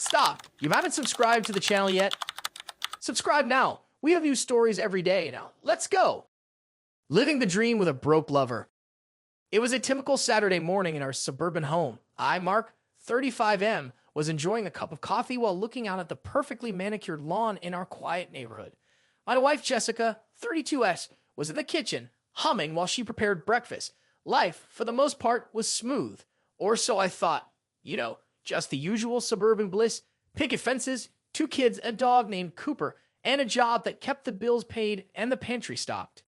Stop! You haven't subscribed to the channel yet? Subscribe now. We have new stories every day now. Let's go! Living the dream with a broke lover. It was a typical Saturday morning in our suburban home. I, Mark, 35M, was enjoying a cup of coffee while looking out at the perfectly manicured lawn in our quiet neighborhood. My wife, Jessica, 32S, was in the kitchen, humming while she prepared breakfast. Life, for the most part, was smooth. Or so I thought. You know, just the usual suburban bliss, picket fences, 2 kids, a dog named Cooper, and a job that kept the bills paid and the pantry stocked.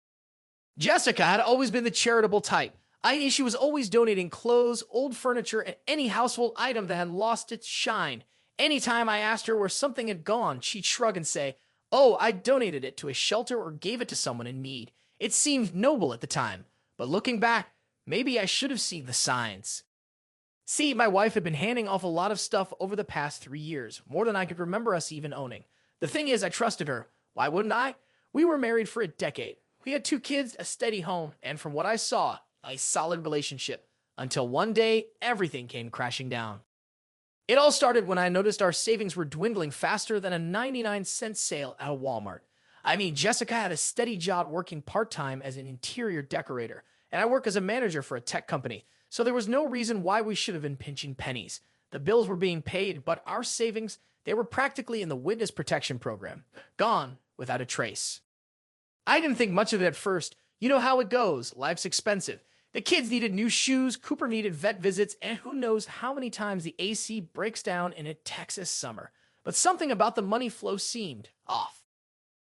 Jessica had always been the charitable type, i.e. she was always donating clothes, old furniture, and any household item that had lost its shine. Anytime I asked her where something had gone, she'd shrug and say, "Oh, I donated it to a shelter or gave it to someone in need." It seemed noble at the time, but looking back, maybe I should have seen the signs. See, my wife had been handing off a lot of stuff over the past 3 years, more than I could remember us even owning. The thing is, I trusted her. Why wouldn't I? We were married for a decade. We had 2 kids, a steady home, and from what I saw, a solid relationship. Until one day, everything came crashing down. It all started when I noticed our savings were dwindling faster than a 99-cent sale at a Walmart. I mean, Jessica had a steady job working part-time as an interior decorator, and I work as a manager for a tech company, so there was no reason why we should have been pinching pennies. The bills were being paid, but our savings, they were practically in the witness protection program, gone without a trace. I didn't think much of it at first. You know how it goes. Life's expensive. The kids needed new shoes, Cooper needed vet visits, and who knows how many times the AC breaks down in a Texas summer. But something about the money flow seemed off.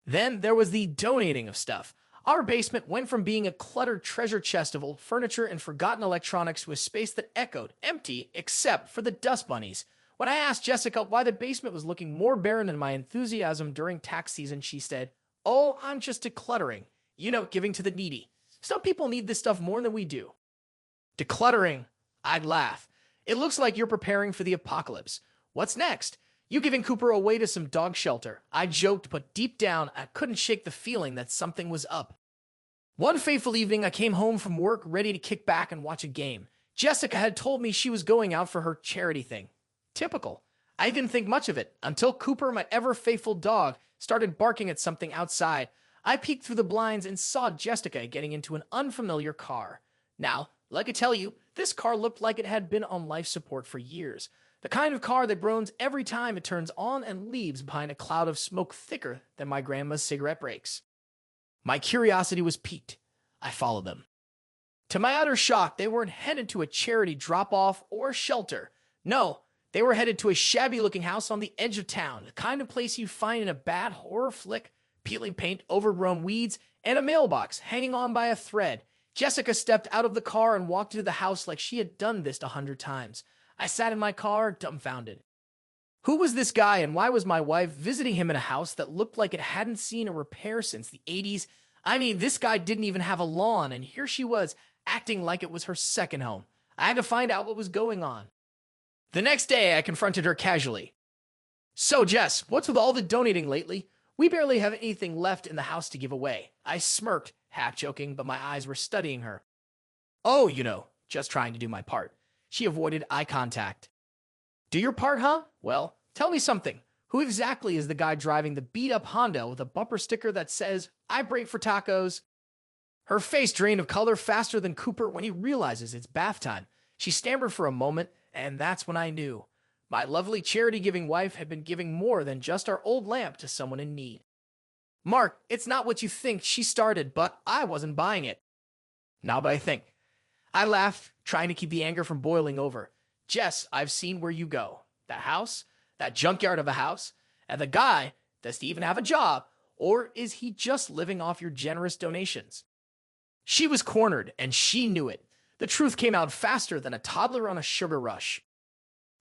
Then there was the donating of stuff. Our basement went from being a cluttered treasure chest of old furniture and forgotten electronics to a space that echoed, empty except for the dust bunnies. When I asked Jessica why the basement was looking more barren than my enthusiasm during tax season, she said, "Oh, I'm just decluttering. You know, giving to the needy. Some people need this stuff more than we do." Decluttering? I'd laugh. It looks like you're preparing for the apocalypse. What's next? You giving Cooper away to some dog shelter. I joked, but deep down, I couldn't shake the feeling that something was up. One fateful evening, I came home from work ready to kick back and watch a game. Jessica had told me she was going out for her charity thing. Typical. I didn't think much of it until Cooper, my ever-faithful dog, started barking at something outside. I peeked through the blinds and saw Jessica getting into an unfamiliar car. Now, like I tell you, this car looked like it had been on life support for years. The kind of car that groans every time it turns on and leaves behind a cloud of smoke thicker than my grandma's cigarette breaks. My curiosity was piqued. I followed them. To my utter shock, they weren't headed to a charity drop-off or shelter. No, they were headed to a shabby-looking house on the edge of town, the kind of place you find in a bad horror flick, peeling paint, overgrown weeds, and a mailbox hanging on by a thread. Jessica stepped out of the car and walked into the house like she had done this 100 times. I sat in my car, dumbfounded. Who was this guy, and why was my wife visiting him in a house that looked like it hadn't seen a repair since the 80s? I mean, this guy didn't even have a lawn, and here she was, acting like it was her second home. I had to find out what was going on. The next day, I confronted her casually. "So, Jess, what's with all the donating lately? We barely have anything left in the house to give away." I smirked, half joking, but my eyes were studying her. "Oh, you know, just trying to do my part." She avoided eye contact. "Do your part, huh? Well, tell me something. Who exactly is the guy driving the beat-up Honda with a bumper sticker that says, 'I break for tacos'?" Her face drained of color faster than Cooper when he realizes it's bath time. She stammered for a moment, and that's when I knew. My lovely charity-giving wife had been giving more than just our old lamp to someone in need. "Mark, it's not what you think," she started, but I wasn't buying it. "Now, but I think." I laughed, trying to keep the anger from boiling over. "Jess, I've seen where you go. That house, that junkyard of a house, and the guy, does he even have a job, or is he just living off your generous donations?" She was cornered, and she knew it. The truth came out faster than a toddler on a sugar rush.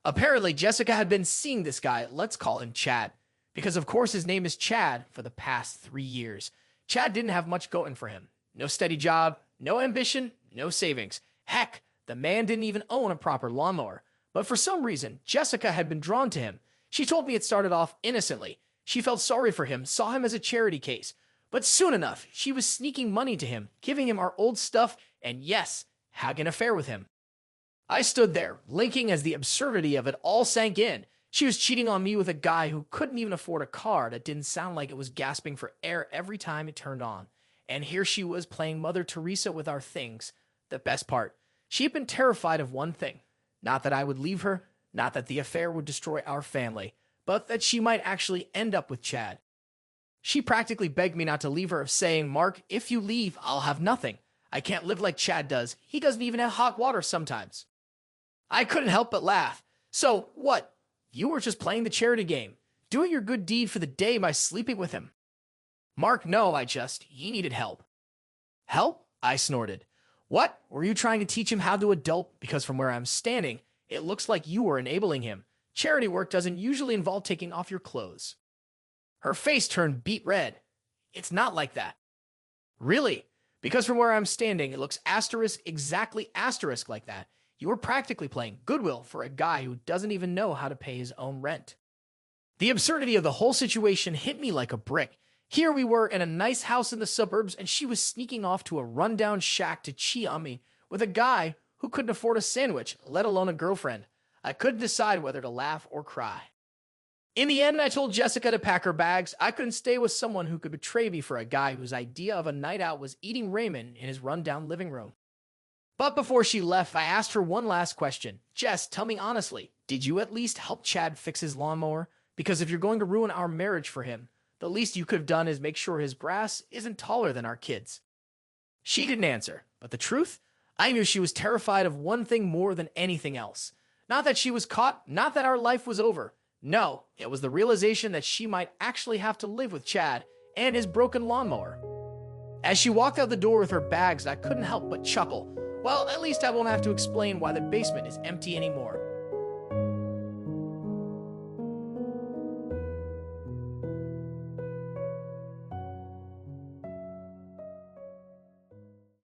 Apparently, Jessica had been seeing this guy, let's call him Chad, because of course his name is Chad, for the past 3 years. Chad didn't have much going for him. No steady job, no ambition, no savings. Heck, the man didn't even own a proper lawnmower. But for some reason, Jessica had been drawn to him. She told me it started off innocently. She felt sorry for him, saw him as a charity case. But soon enough, she was sneaking money to him, giving him our old stuff, and yes, having an affair with him. I stood there, blinking as the absurdity of it all sank in. She was cheating on me with a guy who couldn't even afford a car that didn't sound like it was gasping for air every time it turned on. And here she was playing Mother Teresa with our things. The best part, she had been terrified of one thing. Not that I would leave her, not that the affair would destroy our family, but that she might actually end up with Chad. She practically begged me not to leave her, saying, "Mark, if you leave, I'll have nothing. I can't live like Chad does. He doesn't even have hot water sometimes." I couldn't help but laugh. "So, what? You were just playing the charity game, doing your good deed for the day by sleeping with him." "Mark, no, he needed help." "Help?" I snorted. "What? Were you trying to teach him how to adult? Because from where I'm standing, it looks like you were enabling him. Charity work doesn't usually involve taking off your clothes." Her face turned beet red. "It's not like that." "Really? Because from where I'm standing, it looks exactly asterisk like that. You were practically playing Goodwill for a guy who doesn't even know how to pay his own rent." The absurdity of the whole situation hit me like a brick. Here we were in a nice house in the suburbs, and she was sneaking off to a rundown shack to cheat on me with a guy who couldn't afford a sandwich, let alone a girlfriend. I couldn't decide whether to laugh or cry. In the end, I told Jessica to pack her bags. I couldn't stay with someone who could betray me for a guy whose idea of a night out was eating ramen in his rundown living room. But before she left, I asked her one last question. "Jess, tell me honestly, did you at least help Chad fix his lawnmower? Because if you're going to ruin our marriage for him, the least you could have done is make sure his grass isn't taller than our kids." She didn't answer, but the truth? I knew she was terrified of one thing more than anything else. Not that she was caught, not that our life was over. No, it was the realization that she might actually have to live with Chad and his broken lawnmower. As she walked out the door with her bags, I couldn't help but chuckle. Well, at least I won't have to explain why the basement is empty anymore.